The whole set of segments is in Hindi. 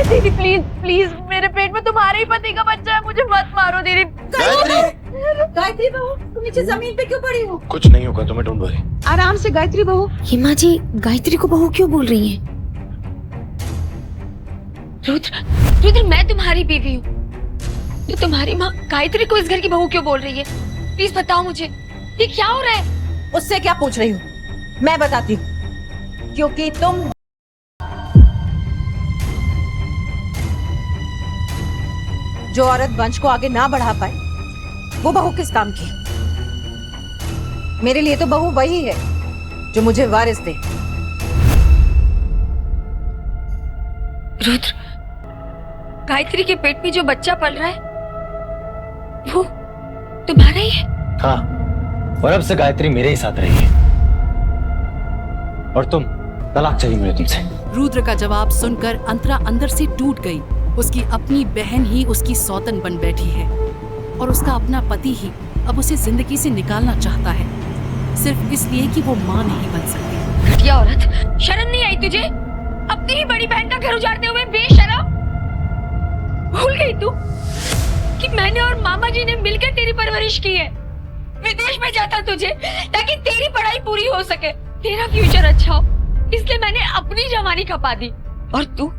दीदी प्लीज प्लीज, मेरे पेट में तुम्हारे ही पति का बच्चा है, मुझे मत मारो दीदी। गायत्री बहू, तुम नीचे जमीन पे क्यों पड़ी हो? कुछ नहीं होगा, तुम्हें डोंट वरी। आराम से गायत्री बहू। हिमा जी गायत्री को बहू क्यों बोल रही हैं? रुद्र, रुद्र मैं तुम्हारी बीवी हूँ, तो तुम्हारी माँ गायत्री को इस घर की बहू क्यों बोल रही है? प्लीज बताओ मुझे, ये क्या हो रहा है? उससे क्या पूछ रही हूँ, मैं बताती हूँ। क्योंकि तुम जो औरत वंश को आगे ना बढ़ा पाए, वो बहू किस काम की? मेरे लिए तो बहू वही है जो मुझे वारिस दे। रुद्र, गायत्री के पेट में जो बच्चा पल रहा है वो तुम्हारा ही है? हाँ, और अब से गायत्री मेरे ही साथ रहेगी। और तुम, तलाक चाहिए मुझे तुमसे। रुद्र का जवाब सुनकर अंतरा अंदर से टूट गई। उसकी अपनी बहन ही उसकी सौतन बन बैठी है और उसका अपना पति ही अब उसे जिंदगी से निकालना चाहता है, सिर्फ इसलिए कि वो माँ नहीं बन सकती। घटिया औरत, शर्म नहीं आई तुझे? अपनी ही बड़ी बहन का घर उजाड़ते हुए बेशर्म। भूल गई तू कि मैंने और मामा जी ने मिलकर तेरी परवरिश की है। विदेश में जाता तुझे ताकि तेरी पढ़ाई पूरी हो सके, तेरा फ्यूचर अच्छा हो, इसलिए मैंने अपनी जवानी खपा दी। और तू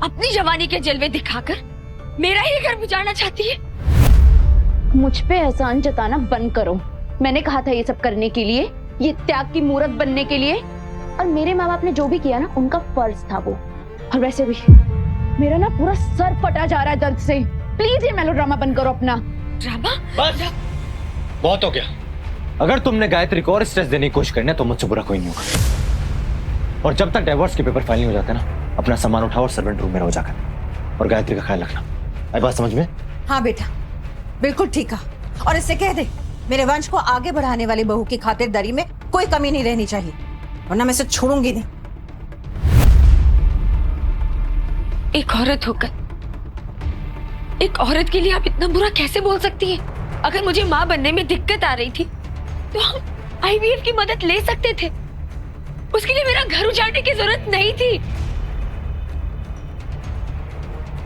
अपनी जवानी के जलवे दिखाकर मेरा ही घर उजाड़ना चाहती है। मुझ पे एहसान जताना बंद करो। मैंने कहा था ये सब करने के लिए, ये त्याग की मूरत बनने के लिए। और मेरे माँ बाप ने जो भी किया ना, उनका फर्ज था वो। और वैसे भी मेरा ना पूरा सर फटा जा रहा है दर्द से। प्लीज ये मेलोड्रामा बंद करो अपना। ड्रामा? बस, बहुत हो गया। अगर तुमने गायत्री को और स्ट्रेस देने की कोशिश करनी है तो मुझसे बुरा कोई नहीं होगा। और जब तक डिवोर्स के पेपर फाइल नहीं हो जाते ना, अपना सामान उठाओ और सर्वेंट रूम में रहो जाकर, और गायत्री का ख्याल रखना। आई बात समझ में? हाँ बेटा, बिल्कुल ठीक है। और इससे कह दे, मेरे वंश को आगे बढ़ाने वाली बहू की खातिरदारी में कोई कमी नहीं रहनी चाहिए, वरना मैं इसे छोड़ूंगी नहीं। एक औरत होकर एक औरत के लिए आप इतना बुरा कैसे बोल सकती है? अगर मुझे माँ बनने में दिक्कत आ रही थी तो हम आईवीएफ की मदद ले सकते थे, उसके लिए मेरा घर उजाड़ने की जरूरत नहीं थी।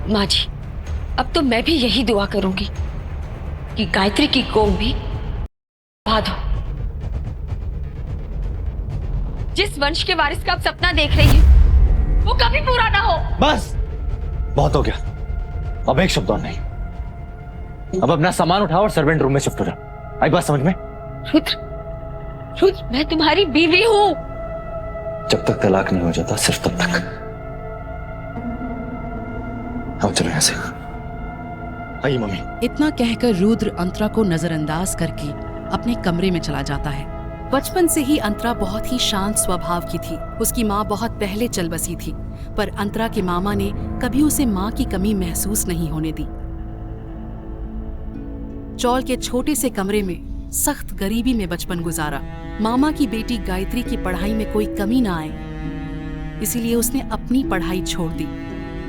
माँ जी, अब तो मैं भी यही दुआ करूंगी कि गायत्री की कोख भी आबाद हो। जिस वंश के वारिस का आप सपना देख रही हैं, वो कभी पूरा ना हो। बस, बहुत हो गया। अब एक शब्द और नहीं। अब अपना सामान उठाओ और सर्वेंट रूम में शिफ्ट हो जाओ। आई बात समझ में? रुद्र, रुद्र मैं तुम्हारी बीवी हूं। जब तक तलाक नहीं हो जाता, सिर्फ तब तक। आओ चलो यहाँ से। आइए मम्मी। इतना कहकर रुद्र अंतरा को नजरअंदाज करके अपने कमरे में चला जाता है। बचपन से ही अंतरा बहुत ही शांत स्वभाव की थी। उसकी माँ बहुत पहले चल बसी थी, पर अंतरा के मामा ने कभी उसे माँ की कमी महसूस नहीं होने दी। चौल के छोटे से कमरे में सख्त गरीबी में बचपन गुजारा। मामा की बेटी गायत्री की पढ़ाई में कोई कमी ना आए, इसीलिए उसने अपनी पढ़ाई छोड़ दी।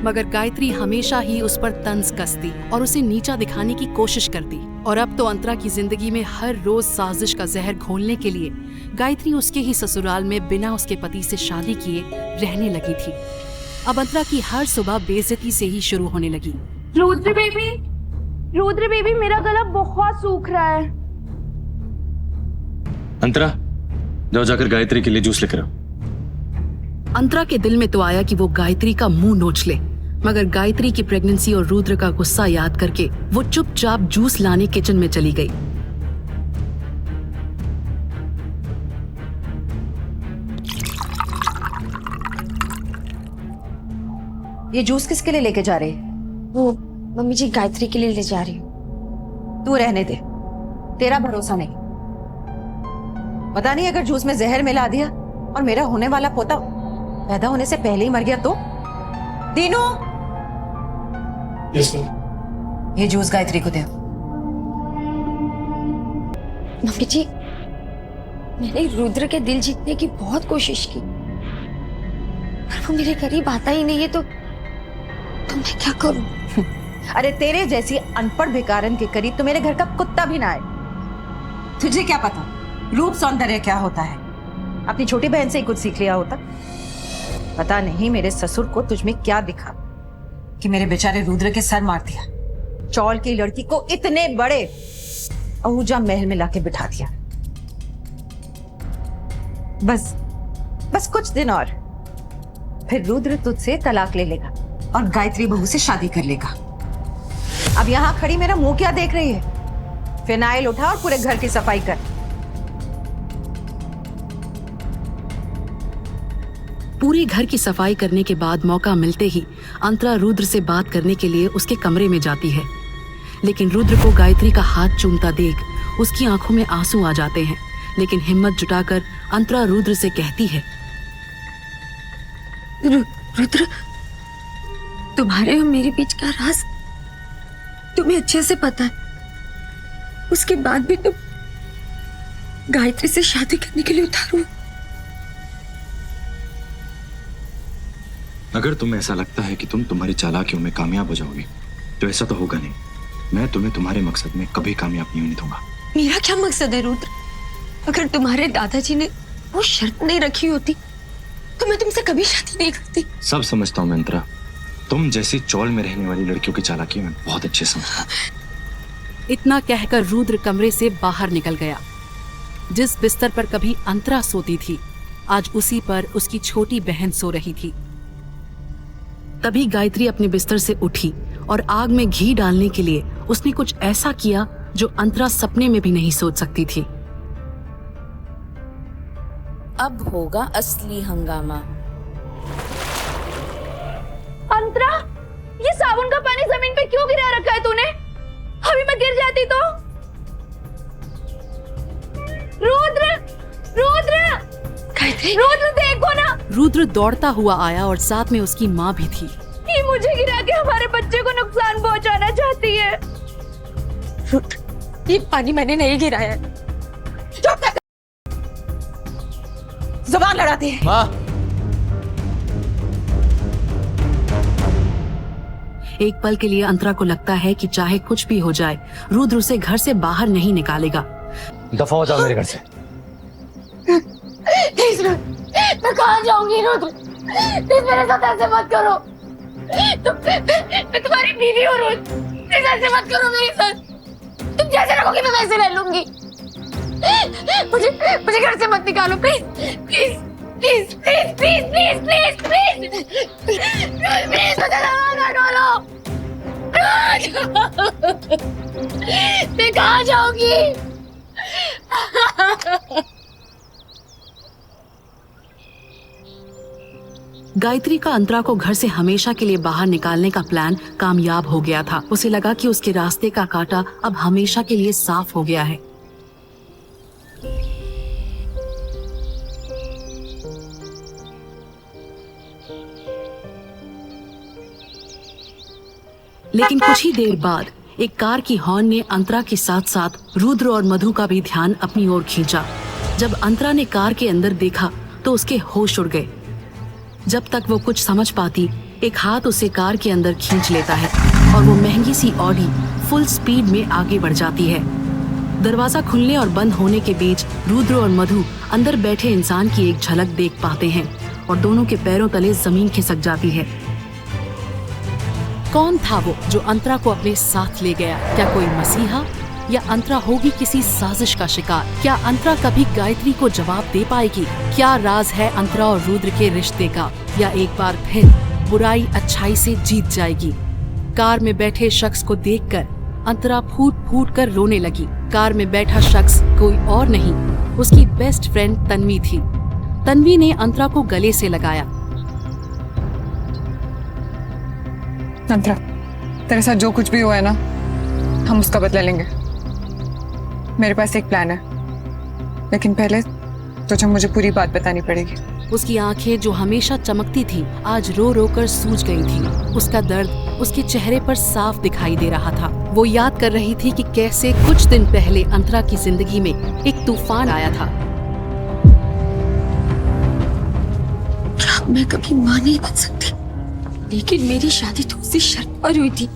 मगर गायत्री हमेशा ही उस पर तंज कसती और उसे नीचा दिखाने की कोशिश करती। और अब तो अंतरा की जिंदगी में हर रोज साजिश का जहर घोलने के लिए गायत्री उसके ही ससुराल में बिना उसके पति से शादी किए रहने लगी थी। अब अंतरा की हर सुबह बेइज्जती से ही शुरू होने लगी। रुद्र बेबी मेरा गला बहुत सूख रहा है। अंतरा, जाओ जाकर गायत्री के लिए जूस लेकर आओ। अंतरा के दिल में तो आया कि वो गायत्री का मुंह नोच ले, मगर गायत्री की प्रेगनेंसी और रुद्र का गुस्सा याद करके वो चुपचाप जूस लाने किचन में चली गई। ये जूस किसके लिए लेके जा रहे? वो मम्मी जी गायत्री के लिए ले जा रही हूँ। तू रहने दे, तेरा भरोसा नहीं। पता नहीं अगर जूस में जहर मिला दिया और मेरा होने वाला पोता पैदा होने से पहले ही मर गया तो? दीनू, ये जूस गायत्री को दे। मम्मी जी, मैंने रुद्र के दिल जीतने की बहुत कोशिश की, पर वो मेरे करीब आता ही नहीं है, तो मैं क्या करूं? अरे तेरे जैसी अनपढ़ भिकारन के करीब तो मेरे घर का कुत्ता भी ना आए। तुझे क्या पता रूप सौंदर्य क्या होता है? अपनी छोटी बहन से ही कुछ सीख लिया होता। पता नहीं मेरे ससुर को तुझ में क्या दिखा, कि मेरे बेचारे रुद्र के सर मार दिया, चौल की लड़की को इतने बड़े आहूजा महल में लाके बिठा दिया। बस कुछ दिन और, फिर रुद्र तुझसे तलाक ले लेगा और गायत्री बहू से शादी कर लेगा। अब यहां खड़ी मेरा मुंह क्या देख रही है? फिनाइल उठा और पूरे घर की सफाई कर। पूरे घर की सफाई करने के बाद मौका मिलते ही अंतरा रुद्र से बात करने के लिए उसके कमरे में जाती है, लेकिन रुद्र को गायत्री का हाथ चूमता देख उसकी आंखों में आंसू आ जाते हैं। लेकिन हिम्मत जुटाकर अंतरा रुद्र से कहती है, रुद्र, तुम्हारे और मेरे बीच का राज तुम्हें अच्छे से पता है, उसके बाद भी तुम गायत्री से शादी करने के लिए उतारू। अगर तुम्हें ऐसा लगता है कि तुम तुम्हारी चालाकियों में कामयाब हो जाओगे तो ऐसा तो होगा नहीं। मैं तुम्हें तुम्हारे मकसद में कभी कामयाब नहीं होने दूंगा। मेरा क्या मकसद है रुद्र? अगर तुम्हारे दादाजी ने वो शर्त नहीं रखी होती तो मैं तुमसे कभी शादी नहीं करती। सब समझता हूँ मैं अंतरा, तुम जैसी चौल में रहने वाली लड़कियों की चालाकी मैं बहुत अच्छे समझता हूँ। इतना कहकर रुद्र कमरे से बाहर निकल गया। जिस बिस्तर पर कभी अंतरा सोती थी, आज उसी पर उसकी छोटी बहन सो रही थी। तभी गायत्री अपने बिस्तर से उठी और आग में घी डालने के लिए उसने कुछ ऐसा किया जो अंतरा सपने में भी नहीं सोच सकती थी। अब होगा असली हंगामा। अंतरा, ये साबुन का पानी जमीन पे क्यों गिरा रखा है तूने? अभी मैं गिर जाती तो। रुद्र, रुद्र, गायत्री, रुद्र देखो ना। रुद्र दौड़ता हुआ आया और साथ में उसकी माँ भी थी। ये मुझे गिरा के हमारे बच्चे को नुकसान पहुंचाना चाहती है। रुद्र, ये पानी मैंने नहीं गिराया है। चुप कर, जुबान लड़ाती है। माँ, एक पल के लिए अंतरा को लगता है कि चाहे कुछ भी हो जाए रुद्र उसे घर से बाहर नहीं निकालेगा। दफा हो जाओ मेरे घर से। प्लीज रुद्र, मैं कहाँ जाऊंगी रुद्र? प्लीज मेरे साथ ऐसे मत करो। मैं तुम्हारी बीवी हूँ रुद्र, प्लीज ऐसे मत करो मेरे साथ। तुम जैसे रखोगी मैं वैसे रह लूंगी। मुझे घर से मत निकालो please, please, please, please, please, please, please, please, please, मुझे दवा डालो। मैं कहाँ जाऊंगी? गायत्री का अंतरा को घर से हमेशा के लिए बाहर निकालने का प्लान कामयाब हो गया था। उसे लगा कि उसके रास्ते का कांटा अब हमेशा के लिए साफ हो गया है। लेकिन कुछ ही देर बाद एक कार की हॉर्न ने अंतरा के साथ साथ रुद्र और मधु का भी ध्यान अपनी ओर खींचा। जब अंतरा ने कार के अंदर देखा तो उसके होश उड़ गए। जब तक वो कुछ समझ पाती, एक हाथ उसे कार के अंदर खींच लेता है और वो महंगी सी ऑडी फुल स्पीड में आगे बढ़ जाती है। दरवाजा खुलने और बंद होने के बीच रुद्र और मधु अंदर बैठे इंसान की एक झलक देख पाते हैं और दोनों के पैरों तले जमीन खिसक जाती है। कौन था वो जो अंतरा को अपने साथ ले गया? क्या कोई मसीहा या अंतरा होगी किसी साजिश का शिकार? क्या अंतरा कभी गायत्री को जवाब दे पाएगी? क्या राज है अंतरा और रुद्र के रिश्ते का? या एक बार फिर बुराई अच्छाई से जीत जाएगी? कार में बैठे शख्स को देखकर अंतरा फूट फूट कर रोने लगी। कार में बैठा शख्स कोई और नहीं, उसकी बेस्ट फ्रेंड तन्वी थी। तन्वी ने अंतरा को गले से लगाया। अंतरा, तेरे साथ जो कुछ भी हुआ है ना, हम उसका बदला लेंगे। मेरे पास एक प्लान है, लेकिन पहले तुझे मुझे पूरी बात बतानी पड़ेगी। उसकी आंखें जो हमेशा चमकती थी आज रो रो कर सूज गई थी। उसका दर्द उसके चेहरे पर साफ दिखाई दे रहा था। वो याद कर रही थी कि कैसे कुछ दिन पहले अंतरा की जिंदगी में एक तूफान आया था। मैं कभी मां नहीं बन सकती, लेकिन मेरी शादी तो उसी शर्त पर हुई थी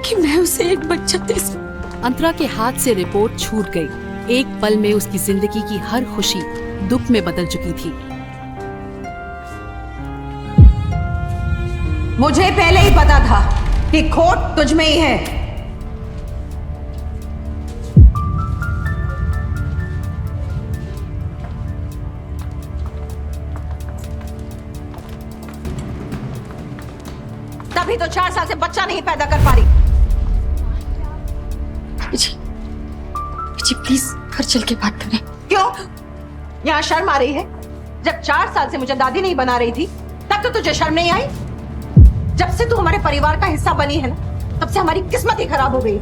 कि मैं उसे एक बच्चा दे सकूं। अंतरा के हाथ से रिपोर्ट छूट गई। एक पल में उसकी जिंदगी की हर खुशी दुख में बदल चुकी थी। मुझे पहले ही पता था कि खोट तुझ में ही है। तभी तो 4 साल से बच्चा नहीं पैदा कर पा रही। जी प्लीज घर चल के बात करें। क्यों? यहाँ शर्म आ रही है? जब 4 साल से मुझे दादी नहीं बना रही थी तब तो तुझे शर्म नहीं आई? जब से तू हमारे परिवार का हिस्सा बनी है ना, तब से हमारी किस्मत ही खराब हो गई।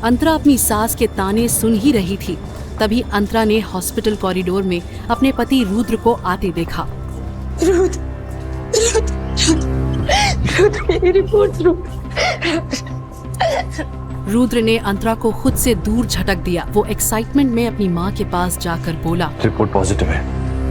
अंतरा अपनी सास के ताने सुन ही रही थी, तभी अंतरा ने हॉस्पिटल कॉरिडोर में अपने पति रुद्र को आते देखा। रुद्र ने अंतरा को खुद से दूर झटक दिया। वो एक्साइटमेंट में अपनी माँ के पास जाकर बोला, रिपोर्ट पॉजिटिव है।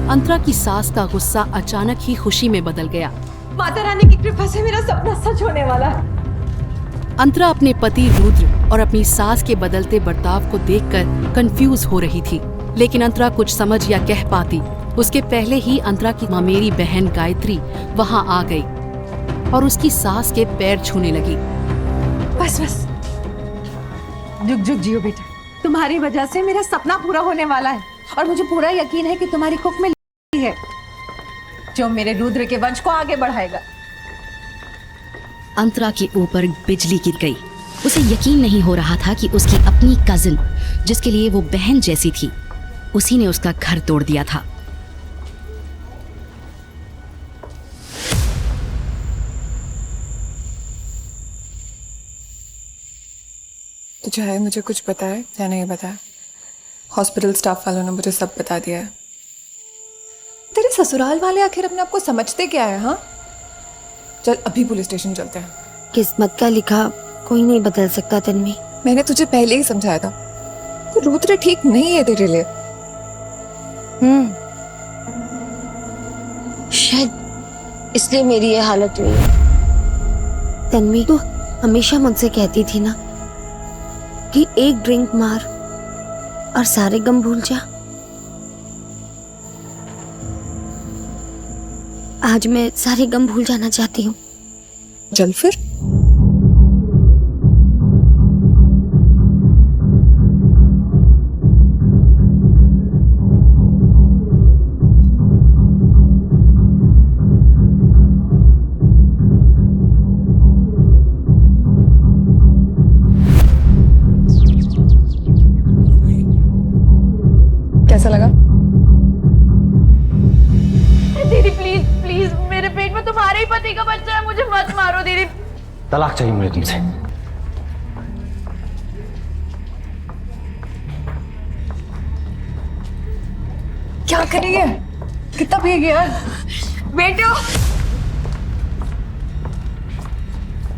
अंतरा की सास का गुस्सा अचानक ही खुशी में बदल गया। माता रानी की कृपा से मेरा सपना सच होने वाला है। अंतरा अपने पति रुद्र और अपनी सास के बदलते बर्ताव को देखकर कंफ्यूज हो रही थी, लेकिन अंतरा कुछ समझ या कह पाती उसके पहले ही अंतरा की ममेरी बहन गायत्री वहां आ गई और उसकी सास के पैर छूने लगी। बस बस, जुग जुग जियो बेटा। तुम्हारी वजह से मेरा सपना पूरा होने वाला है और मुझे पूरा यकीन है कि तुम्हारी कुख में है जो मेरे रुद्र के वंश को आगे बढ़ाएगा। अंतरा के ऊपर बिजली गिर गई। उसे यकीन नहीं हो रहा था कि उसकी अपनी कजिन, जिसके लिए वो बहन जैसी थी, उसी ने उसका घर तोड़ दिया था। तो चाहे मुझे कुछ पता है या नहीं पता है, हॉस्पिटल स्टाफ वालों ने मुझे सब बता दिया है। तेरे ससुराल वाले आखिर अपने आप को समझते क्या है? हाँ, चल अभी पुलिस स्टेशन चलते हैं। किस्मत का लिखा कोई नहीं बदल सकता तन्वी। मैंने तुझे पहले ही समझाया था, तो रुद्र ठीक नहीं है तेरे लिए। शायद इसलिए मेरी ये हालत हुई है। तन्वी, तू हमेशा मुझसे कहती थी ना कि एक ड्रिंक मार और सारे गम भूल जा। आज मैं सारे गम भूल जाना चाहती हूँ। चल फिर। कैसा लगा? दीदी प्लीज प्लीज, मेरे पेट में तुम्हारे ही पति का बच्चा है, मुझे मत मारो दीदी। तलाक चाहिए मुझे तुमसे। क्या कर रही है? कितना पी गया? बेटो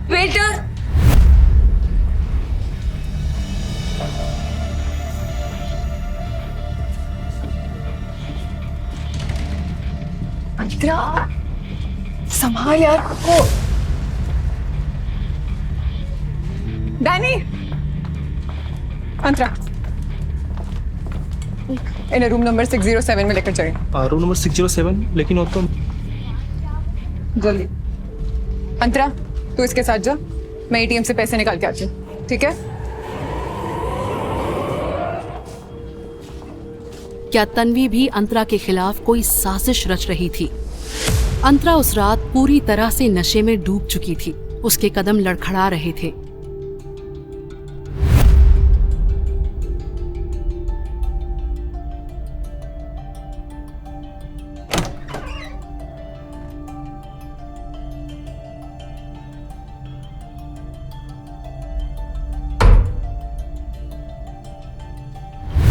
बेटा, अंतरा, संभाल यार खुद को। डैनी, अंतरा इन्हें रूम नंबर 607 में लेकर जाइए। रूम नंबर 607, लेकिन वो तो जल्दी। अंतरा, तू इसके साथ जा, मैं एटीएम से पैसे निकाल के आती हूँ, ठीक है? क्या तन्वी भी अंतरा के खिलाफ कोई साजिश रच रही थी? अंतरा उस रात पूरी तरह से नशे में डूब चुकी थी। उसके कदम लड़खड़ा रहे थे।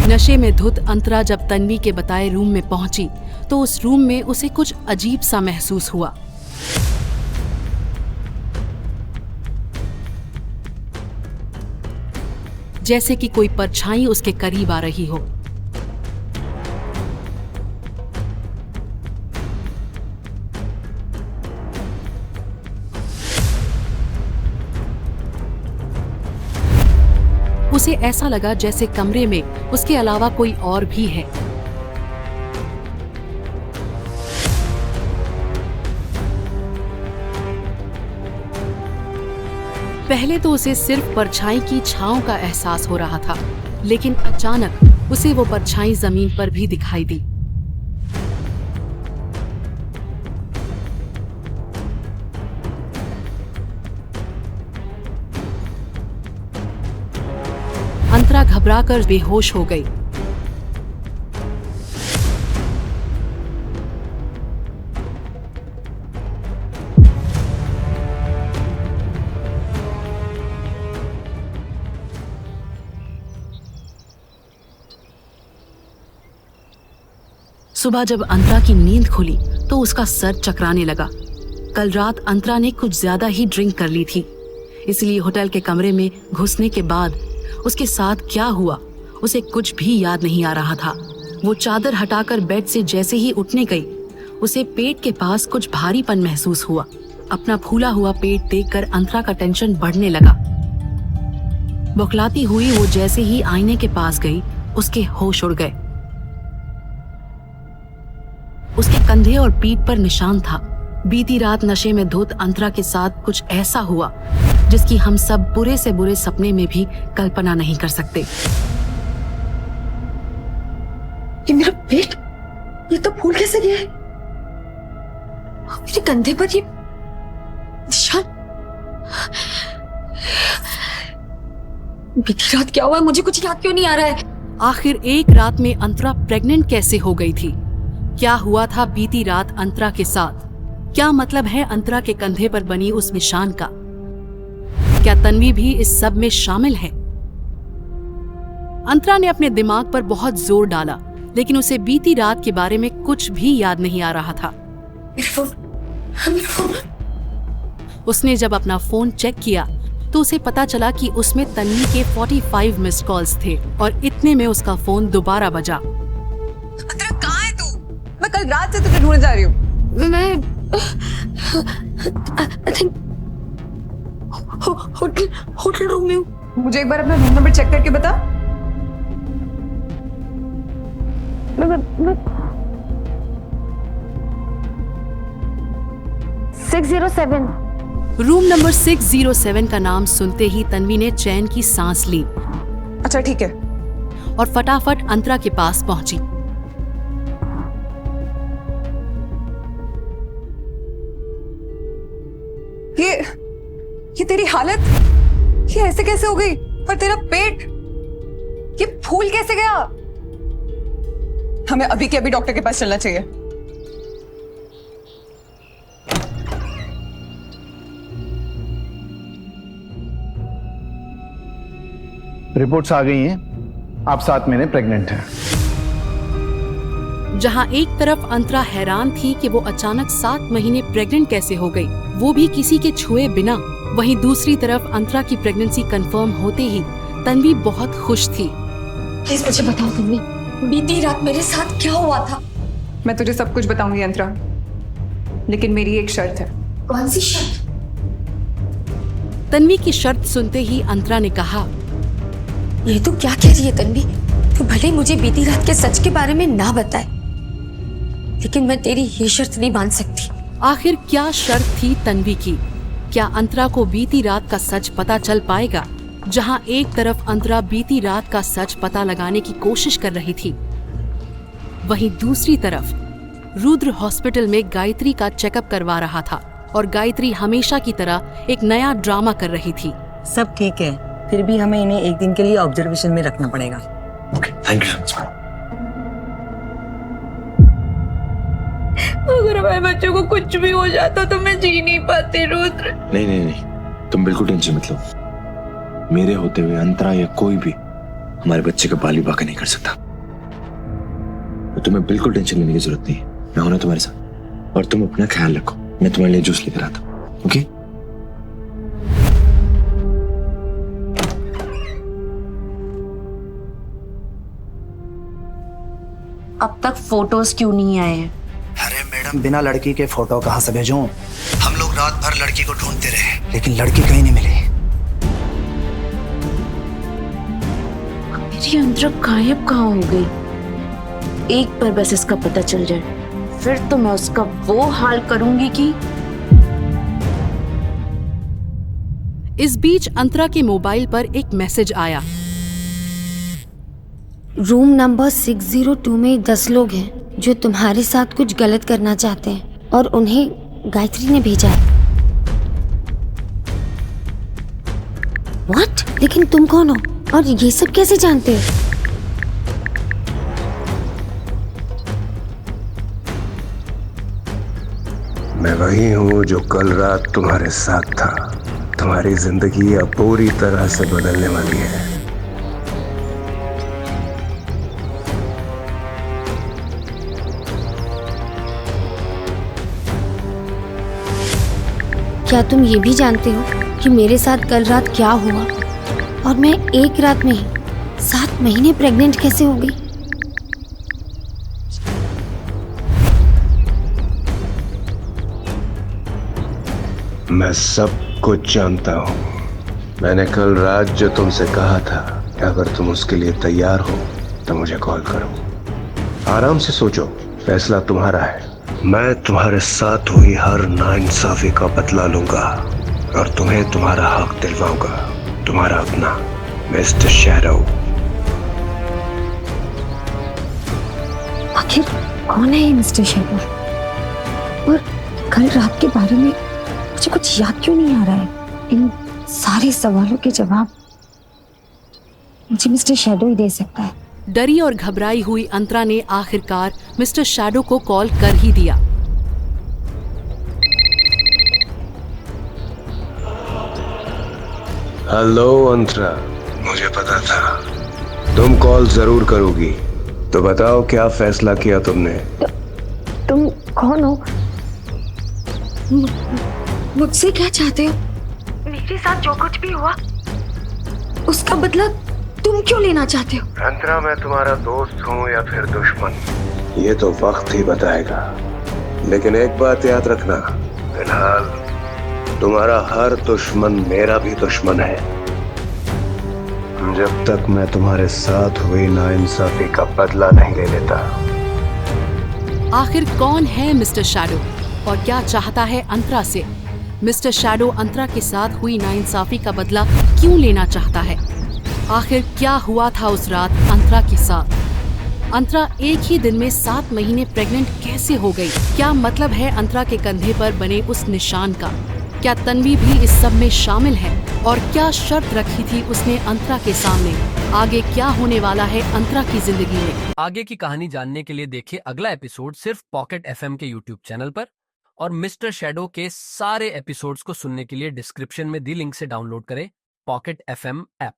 नशे में धुत अंतरा जब तन्वी के बताए रूम में पहुंची तो उस रूम में उसे कुछ अजीब सा महसूस हुआ। जैसे कि कोई परछाई उसके करीब आ रही हो। उसे ऐसा लगा जैसे कमरे में उसके अलावा कोई और भी है। पहले तो उसे सिर्फ परछाई की छांव का एहसास हो रहा था, लेकिन अचानक उसे वो परछाई जमीन पर भी दिखाई दी। अंतरा घबराकर बेहोश हो गई। सुबह जब अंतरा की नींद खुली तो उसका सर चकराने लगा। कल रात अंतरा ने कुछ ज्यादा ही ड्रिंक कर ली थी, इसलिए होटल के कमरे में घुसने के बाद उसके साथ क्या हुआ उसे कुछ भी याद नहीं आ रहा था। वो चादर हटाकर बेड से जैसे ही उठने गई, उसे पेट के पास कुछ भारीपन महसूस हुआ। अपना फूला हुआ पेट देखकर अंतरा का टेंशन बढ़ने लगा। बौखलाती हुई वो जैसे ही आईने के पास गई, उसके होश उड़ गए। उसके कंधे और पीठ पर निशान था। बीती रात नशे में धुत अंतरा के साथ कुछ ऐसा हुआ जिसकी हम सब बुरे से बुरे सपने में भी कल्पना नहीं कर सकते। ये मेरा पेट, ये तो फूल कैसे गया है? मेरे कंधे पर ये निशान। बीती रात क्या हुआ? मुझे कुछ याद क्यों नहीं आ रहा है? आखिर एक रात में अंतरा प्रेग्नेंट कैसे हो गई थी? क्या हुआ था बीती रात अंतरा के साथ? क्या मतलब है अंतरा के कंधे पर बनी उस निशान का? क्या तन्वी भी इस सब में शामिल है? अंतरा ने अपने दिमाग पर बहुत जोर डाला, लेकिन उसे बीती रात के बारे में कुछ भी याद नहीं आ रहा था। मेरा फोन। उसने जब अपना फोन चेक किया तो उसे पता चला कि उसमें तन्वी के 45 मिस्ड कॉल्स थे और इतने में उसका फोन दोबारा बजा। अंतरा कहाँ है तू? मैं कल रात से तुझे ढूंढने जा रही हूँ। मैं I think होटल रूम में हूँ। मुझे एक बार अपना रूम नंबर चेक करके बता। मैं 607। रूम नंबर 607 का नाम सुनते ही तन्वी ने चैन की सांस ली अच्छा ठीक है। और फटाफट अंतरा के पास पहुंची। ये तेरी हालत, ये ऐसे कैसे हो गई? और तेरा पेट, ये फूल कैसे गया? हमें अभी के अभी डॉक्टर के पास चलना चाहिए। रिपोर्ट्स आ गई हैं, आप 7 महीने प्रेग्नेंट हैं। जहां एक तरफ अंतरा हैरान थी कि वो अचानक 7 महीने प्रेग्नेंट कैसे हो गई, वो भी किसी के छुए बिना, वहीं दूसरी तरफ अंतरा की प्रेगनेंसी कंफर्म होते ही तन्वी बहुत खुश थी। प्लीज मुझे बताओ तन्वी, बीती रात मेरे साथ क्या हुआ था? मैं तुझे सब कुछ बताऊंगी अंतरा, लेकिन मेरी एक शर्त है। कौन सी शर्त? तन्वी की शर्त सुनते ही अंतरा ने कहा, ये तू क्या कह रही है तन्वी? तू भले मुझे बीती रात के सच के बारे में ना बताए, लेकिन मैं तेरी ये शर्त नहीं मान सकती। आखिर क्या शर्त थी तन्वी की? क्या अंतरा को बीती रात का सच पता चल पाएगा? जहां एक तरफ अंतरा बीती रात का सच पता लगाने की कोशिश कर रही थी, वहीं दूसरी तरफ रुद्र हॉस्पिटल में गायत्री का चेकअप करवा रहा था और गायत्री हमेशा की तरह एक नया ड्रामा कर रही थी। सब ठीक है, फिर भी हमें इन्हें एक दिन के लिए ऑब्जर्वेशन में रखना पड़ेगा। Okay, thank you so much. अगर हमारे बच्चों को कुछ भी हो जाता तो मैं जी नहीं पाती रुद्र। नहीं नहीं नहीं, तुम बिल्कुल टेंशन मत लो। मेरे होते हुए अंतरा या कोई भी हमारे बच्चे का बाली बाका नहीं कर सकता। तो तुम्हें बिल्कुल टेंशन लेने की जरूरत नहीं है, मैं हूं ना तुम्हारे साथ। और तुम अपना ख्याल रखो, मैं तुम्हारे लिए जूस लेकर आता हूं। ओके? अब तक फोटोज क्यों नहीं आए हैं? अरे मैडम, बिना लड़की के फोटो कहाँ से भेजूं? हम लोग रात भर लड़की को ढूंढते रहे, लेकिन लड़की कहीं नहीं मिली। मेरी अंतरा गायब कहाँ हो गई? एक बार बस इसका पता चल जाए, फिर तो मैं उसका वो हाल करूंगी कि इस बीच अंतरा के मोबाइल पर एक मैसेज आया। रूम नंबर 602 में 10 लोग हैं जो तुम्हारे साथ कुछ गलत करना चाहते हैं और उन्हें गायत्री ने भेजा है। What? लेकिन तुम कौन हो और ये सब कैसे जानते हो? मैं वही हूँ जो कल रात तुम्हारे साथ था। तुम्हारी जिंदगी अब पूरी तरह से बदलने वाली है। क्या तुम ये भी जानते हो कि मेरे साथ कल रात क्या हुआ और मैं एक रात में ही 7 महीने प्रेग्नेंट कैसे हो गई? मैं सब कुछ जानता हूँ। मैंने कल रात जो तुमसे कहा था कि अगर तुम उसके लिए तैयार हो तो मुझे कॉल करो। आराम से सोचो, फैसला तुम्हारा है। मैं तुम्हारे साथ हुई हर नाइंसाफी का बदला लूंगा और तुम्हें तुम्हारा हक दिलवाऊंगा। तुम्हारा अपना मिस्टर शैडो। आखिर कौन है ये मिस्टर शैडो? और कल रात के बारे में मुझे कुछ याद क्यों नहीं आ रहा है? इन सारे सवालों के जवाब मुझे मिस्टर शैडो ही दे सकता है। डरी और घबराई हुई अंतरा ने आखिरकार मिस्टर शैडो को कॉल कर ही दिया। हेलो अंतरा, मुझे पता था तुम कॉल जरूर करोगी। तो बताओ क्या फैसला किया तुमने? तुम कौन हो? मुझसे क्या चाहते हो? मेरे साथ जो कुछ भी हुआ उसका बदला तुम क्यों लेना चाहते हो? अंतरा, मैं तुम्हारा दोस्त हूँ या फिर दुश्मन, ये तो वक्त ही बताएगा। लेकिन एक बात याद रखना, फिलहाल तुम्हारा हर दुश्मन मेरा भी दुश्मन है। जब तक मैं तुम्हारे साथ हुई नाइंसाफी का बदला नहीं ले लेता। आखिर कौन है मिस्टर शैडो और क्या चाहता है अंतरा से? मिस्टर शैडो अंतरा के साथ हुई नाइंसाफी का बदला क्यों लेना चाहता है? आखिर क्या हुआ था उस रात अंतरा के साथ? अंतरा एक ही दिन में 7 महीने प्रेग्नेंट कैसे हो गई? क्या मतलब है अंतरा के कंधे पर बने उस निशान का? क्या तन्वी भी इस सब में शामिल है? और क्या शर्त रखी थी उसने अंतरा के सामने? आगे क्या होने वाला है अंतरा की जिंदगी में? आगे की कहानी जानने के लिए देखिए अगला एपिसोड सिर्फ पॉकेट FM के YouTube चैनल पर, और मिस्टर शैडो के सारे एपिसोड्स को सुनने के लिए डिस्क्रिप्शन में दी लिंक से डाउनलोड करें पॉकेट FM ऐप।